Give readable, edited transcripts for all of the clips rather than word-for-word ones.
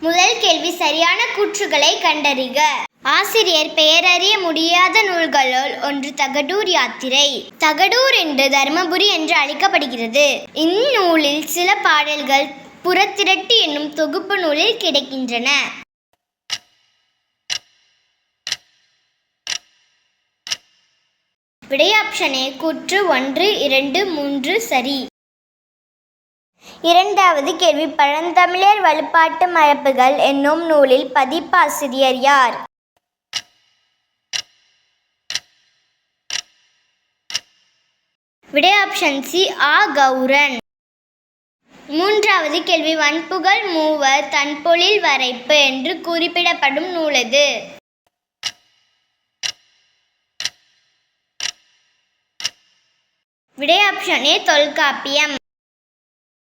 முதல் கேள்வி சரியான கூற்றுகளை கண்டறிக. ஆசிரியர் பெயரறிய முடியாத நூல்களுள் ஒன்று தகடூர் யாத்திரை. தகடூர் என்று தர்மபுரி என்று அழைக்கப்படுகிறது. இந்நூலில் சில பாடல்கள் புறத்திரட்டு என்னும் தொகுப்பு நூலில் கிடைக்கின்றன. விடை ஆப்ஷன் ஏ கூற்று 1, 2, 3 சரி. இரண்டாவது கேள்வி பழந்தமிழர் வழிபாட்டு மரபுகள் என்னும் நூலில் பதிப்பாசிரியர் யார்? விடை ஆப்ஷன் சி ஆ கௌரன். மூன்றாவது கேள்வி வன்புகழ் மூவர் தன்பொழில் வரைப்பு என்று குறிப்பிடப்படும் நூலது? விடை ஆப்ஷன் ஏ தொல்காப்பியம்.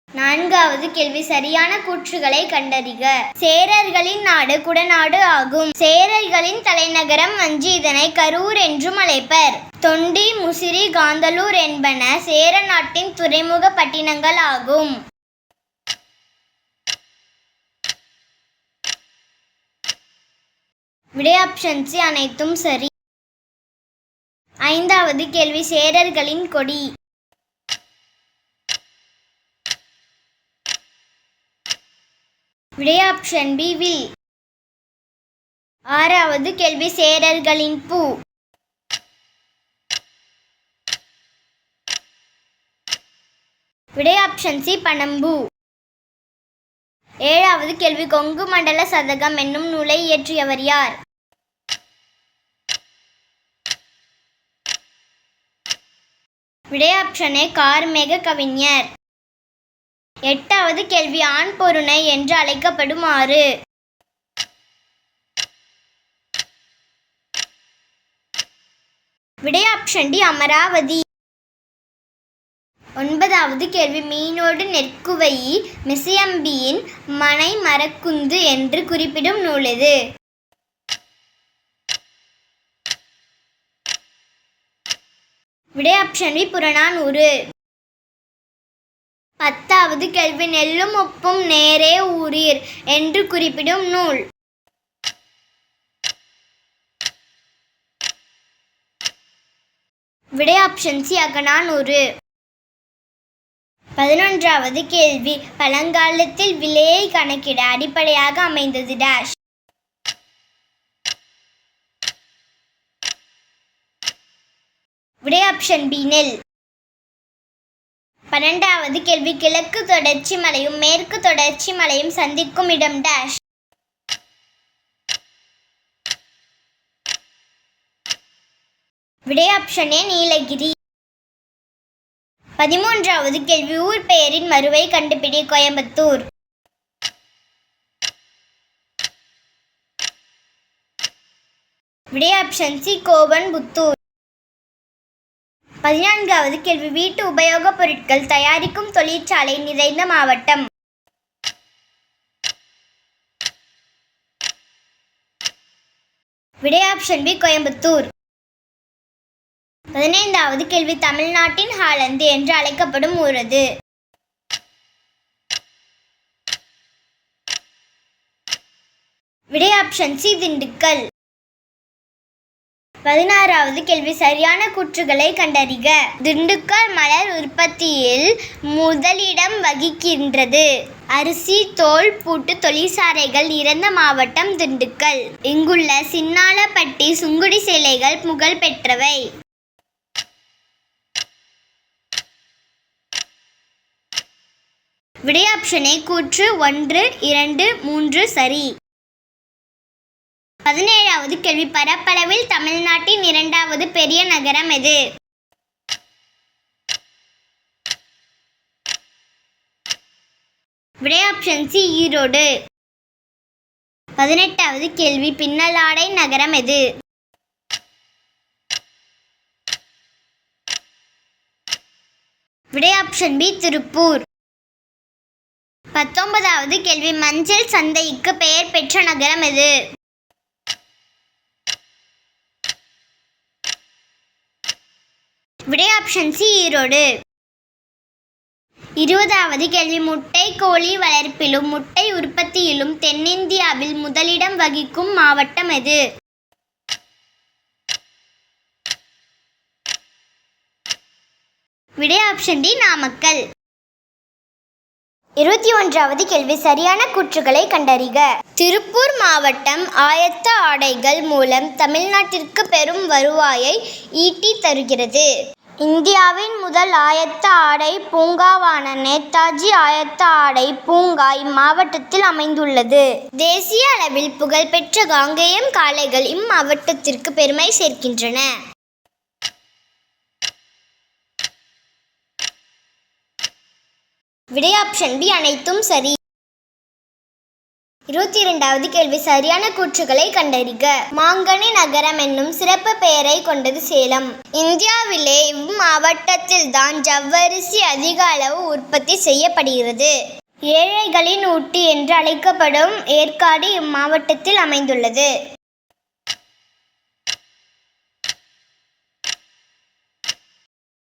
நான்காவது கேள்வி சரியான கூற்றுகளை கண்டறிக. சேரர்களின் நாடு குடநாடு ஆகும். சேரர்களின் தலைநகரம் வஞ்சி. இதனை கரூர் என்றும் அழைப்பர். தொண்டி, முசிறி, காந்தலூர் என்பன சேர நாட்டின் துறைமுக பட்டினங்கள் ஆகும். விடை ஆப்ஷன் சி அனைத்தும் சரி. ஐந்தாவது கேள்வி சேரர்களின் கொடி. விடை ஆப்ஷன் பி வில். ஆறாவது கேள்வி சேரர்களின் பூ. விடை ஆப்ஷன் சி பனம்பூ. ஏழாவது கேள்வி கொங்கு மண்டல சதகம் என்னும் நூலை இயற்றியவர் யார்? விடை ஆப்ஷன் ஏ கார்மேக கவிஞர். எட்டாவது கேள்வி ஆண் பொருணை என்று அழைக்கப்படும் ஆறு. விடை ஆப்ஷன் டி அமராவதி. ஒன்பதாவது கேள்வி மீனோடு நெற்குவையி மிசையம்பியின் மனை மரக்குந்து என்று குறிப்பிடும் நூலது? விடை ஆப்ஷன் பி புறநானூறு. பத்தாவது கேள்வி நெல்லும் உப்பும் நேரே ஊரீர் என்று குறிப்பிடும் நூல்? விடை ஆப்ஷன் சி அகநானூறு. 11வது கேள்வி பழங்காலத்தில் விலையை கணக்கிட அடிப்படையாக அமைந்தது டேஷ். விடை ஆப்ஷன் பி நெல். 12வது கேள்வி கிழக்கு தொடர்ச்சி மலையும் மேற்கு தொடர்ச்சி மலையும் சந்திக்கும் இடம் டேஷ். விடை ஆப்ஷன் ஏ நீலகிரி. 13வது கேள்வி ஊர் பெயரின் மறுவை கண்டுபிடி கோயம்புத்தூர். விடை ஆப்ஷன் சி கோவன்புத்தூர். 14வது கேள்வி வீட்டு உபயோகப் பொருட்கள் தயாரிக்கும் தொழிற்சாலை நிறைந்த மாவட்டம்? விடை ஆப்ஷன் பி கோயம்புத்தூர். 15வது கேள்வி தமிழ்நாட்டின் ஹாலந்து என்று அழைக்கப்படும் ஊரது? விடை ஆப்ஷன் சி திண்டுக்கல். 16வது கேள்வி சரியான கூற்றுகளை கண்டறிக. திண்டுக்கல் மலர் உற்பத்தியில் முதலிடம் வகிக்கின்றது. அரிசி, தோல், பூட்டு தொழிற்சாலைகள் நிறைந்த மாவட்டம் திண்டுக்கல். இங்குள்ள சின்னாளப்பட்டி சுங்குடி சேலைகள் புகழ் பெற்றவை. விடை ஆப்ஷன் ஏ கூற்று 1, 2, 3 சரி. 17வது கேள்வி பரப்பளவில் தமிழ்நாட்டின் 2வது பெரிய நகரம் எது? விடை ஆப்ஷன் சி ஈரோடு. 18வது கேள்வி பின்னலாடை நகரம் எது? விடை ஆப்ஷன் பி திருப்பூர். 19வது கேள்வி மஞ்சள் சந்தைக்கு பெயர் பெற்ற நகரம் எது? விடை ஆப்ஷன் சி ஈரோடு. 20வது கேள்வி முட்டை கோழி வளர்ப்பிலும் முட்டை உற்பத்தியிலும் தென்னிந்தியாவில் முதலிடம் வகிக்கும் மாவட்டம் எது? விடை ஆப்ஷன் டி நாமக்கல். 21வது கேள்வி சரியான கூற்றுகளை கண்டறிக. திருப்பூர் மாவட்டம் ஆயத்த ஆடைகள் மூலம் தமிழ்நாட்டிற்கு பெரும் வருவாயை ஈட்டி தருகிறது. இந்தியாவின் முதல் ஆயத்த ஆடை பூங்காவான நேதாஜி ஆயத்த ஆடை பூங்கா இம்மாவட்டத்தில் அமைந்துள்ளது. தேசிய அளவில் புகழ்பெற்ற காங்கேயம் காளைகள் இம்மாவட்டத்திற்கு பெருமை சேர்க்கின்றன. விடை ஆப்ஷன் பி அனைத்தும் சரி. 22வது கேள்வி சரியான கூற்றுகளை கண்டறிக. மாங்கனி நகரம் என்னும் சிறப்பு பெயரை கொண்டது சேலம். இந்தியாவிலே இம்மாவட்டத்தில் தான் ஜவ்வரிசி அதிக அளவு உற்பத்தி செய்யப்படுகிறது. ஏழைகளின் ஊட்டி என்று அழைக்கப்படும் ஏற்காடு இம்மாவட்டத்தில் அமைந்துள்ளது.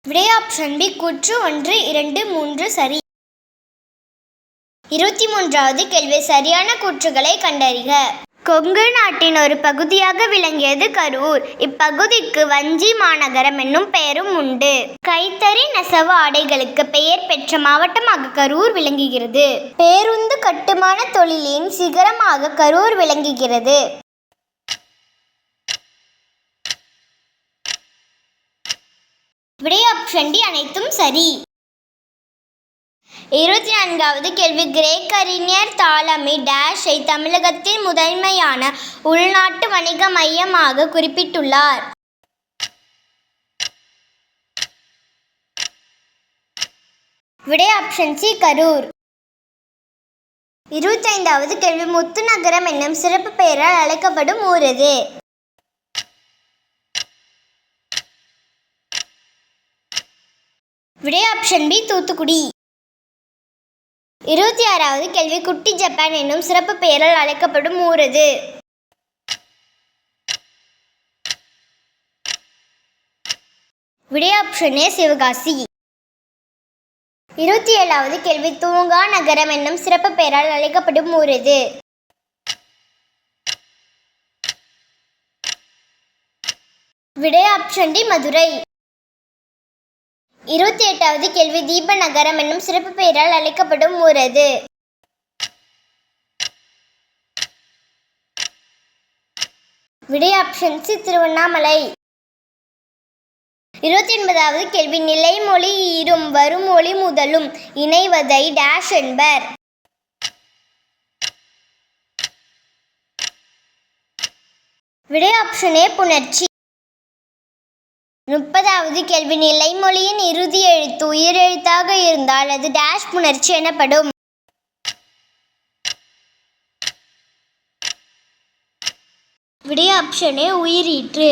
விடை ஆப்ஷன் பி கூற்று 1, 2, 3 சரி. 23வது கேள்வி சரியான கூற்றுகளை கண்டறிக. கொங்கு நாட்டின் ஒரு பகுதியாக விளங்கியது கரூர். இப்பகுதிக்கு வஞ்சி மாநகரம் என்னும் பெயரும் உண்டு. கைத்தறி நெசவு ஆடைகளுக்கு பெயர் பெற்ற மாவட்டமாக கரூர் விளங்குகிறது. பேருந்து கட்டுமான தொழிலின் சிகரமாக கரூர் விளங்குகிறது. விடை ஆப்ஷன் டி அனைத்தும் சரி. 24வது கேள்வி கிரேக்க அறிஞர் தாலமி டேஷை தமிழகத்தின் முதன்மையான உள்நாட்டு வணிக மையமாக குறிப்பிட்டுள்ளார். விடை ஆப்ஷன் சி கரூர். 25வது கேள்வி முத்து நகரம் என்னும் சிறப்பு பெயரால் அழைக்கப்படும் ஊர் எது? விடை ஆப்ஷன் பி தூத்துக்குடி. 26வது கேள்வி குட்டி ஜப்பான் என்னும் சிறப்பு பெயரால் அழைக்கப்படும் ஊர் எது? விடை ஆப்ஷன் ஏ சிவகாசி. 27வது கேள்வி தூங்கா நகரம் என்னும் சிறப்பு பெயரால் அழைக்கப்படும் ஊர் எது? விடை ஆப்ஷன் டி மதுரை. 28வது கேள்வி தீப நகரம் என்னும் சிறப்பு பெயரால் அழைக்கப்படும் ஊர் எது? விடை ஆப்ஷன் சி திருவண்ணாமலை. 29வது கேள்வி நிலைமொழி ஈரும் வருமொழி முதலும் இணைவதை டேஷ் என்பர். விடை ஆப்ஷன் ஏ புணர்ச்சி. 30வது கேள்வி நிலைமொழியின் இறுதி எழுத்து உயிரெழுத்தாக இருந்தால் அது டேஷ் புணர்ச்சி எனப்படும். விடை ஆப்ஷன் ஏ உயிரீற்று.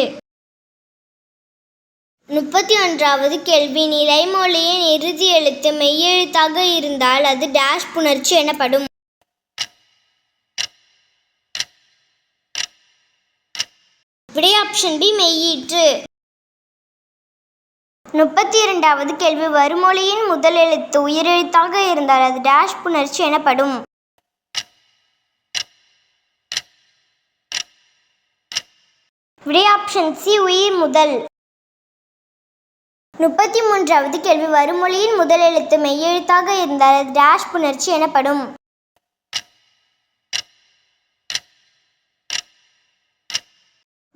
31வது கேள்வி நிலைமொழியின் இறுதி எழுத்து மெய்யெழுத்தாக இருந்தால் அது டேஷ் புணர்ச்சி எனப்படும். விடை ஆப்ஷன் பி மெய்யீற்று. 32வது கேள்வி வருமொழியின் முதல் எழுத்து உயிரெழுத்தாக இருந்தால் அது டேஷ் புணர்ச்சி எனப்படும். விடை ஆப்ஷன் சி உயிர் முதல். 33வது கேள்வி வருமொழியின் முதல் எழுத்து மெய்யெழுத்தாக இருந்தால் அது டேஷ் புணர்ச்சி எனப்படும்.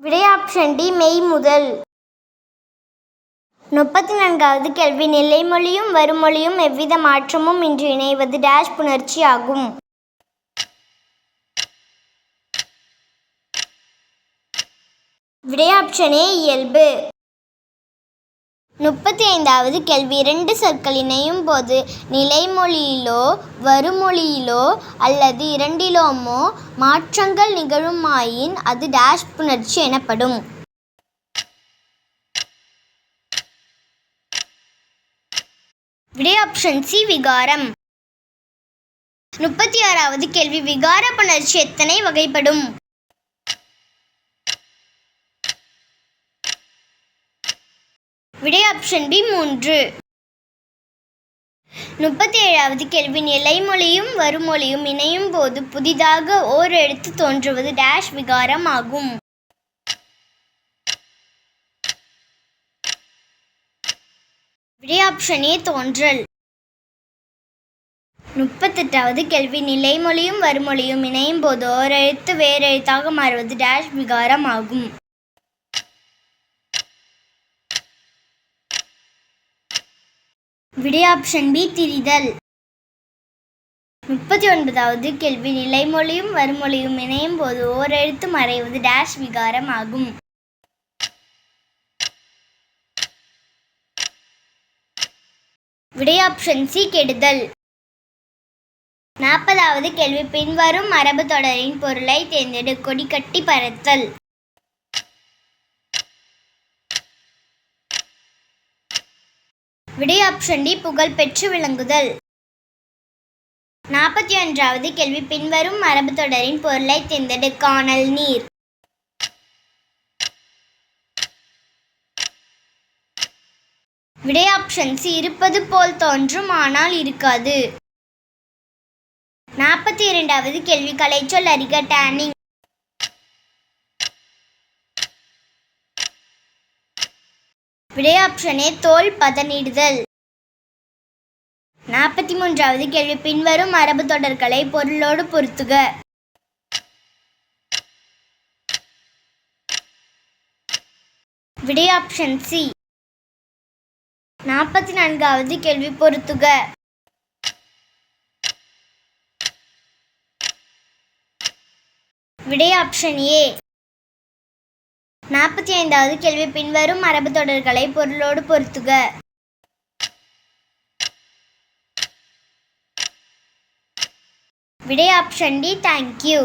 விடை ஆப்ஷன் டி மெய் முதல். 34வது கேள்வி நிலைமொழியும் வருமொழியும் எவ்வித மாற்றமும் இன்றி இணைவது டேஷ் புணர்ச்சி ஆகும். விடை ஆப்ஷன் ஏ இயல்பு. 35வது கேள்வி இரண்டு சொற்கள் இணையும் போது நிலைமொழியிலோ வருமொழியிலோ அல்லது இரண்டிலுமோ மாற்றங்கள் நிகழுமாயின் அது டேஷ் புணர்ச்சி எனப்படும். விடை ஆப்ஷன் சி விகாரம். 36வது கேள்வி விகார புணர்ச்சி எத்தனை வகைப்படும்? விடை ஆப்ஷன் பி 3. 37வது கேள்வி நிலைமொழியும் வருமொழியும் இணையும் போது புதிதாக ஓர் எழுத்து தோன்றுவது டேஷ் விகாரம் ஆகும். விடை ஆப்ஷன் ஏ தோன்றல். 38வது கேள்வி நிலைமொழியும் வருமொழியும் இணையும் போது ஓர் எழுத்து வேறு எழுத்தாக மாறுவது டேஷ் விகாரம் ஆகும். விடை ஆப்ஷன் பி திரிதல். 39வது கேள்வி நிலைமொழியும் வருமொழியும் இணையும் போது ஓர் எழுத்து மறைவது டேஷ் விகாரம் ஆகும். விடை ஆப்ஷன் சி கெடுதல். 40வது கேள்வி பின்வரும் மரபு தொடரின் பொருளை தேர்ந்தெடு. கொடி கட்டி பறத்தல். விடை ஆப்ஷன் டி புகழ் பெற்று விளங்குதல். 41வது கேள்வி பின்வரும் மரபு தொடரின் பொருளை தேர்ந்தெடு. காணல் நீர். விடை ஆப்ஷன் சி இருப்பது போல் தோன்றும் ஆனால் இருக்காது. 42வது கேள்வி கலைச்சொல் அறிக. டேனிங். விடை ஆப்ஷன் ஏ தோல் பதனிடுதல். 43வது கேள்வி பின்வரும் மரபு தொடர்களை பொருளோடு பொருத்துக. விடை ஆப்ஷன் சி. 44வது கேள்வி பொருத்துக. விடை ஆப்ஷன் ஏ. 45வது கேள்வி பின்வரும் மரபு தொடர்களை பொருளோடு பொருத்துக. விடை ஆப்ஷன் டி தேங்க்யூ.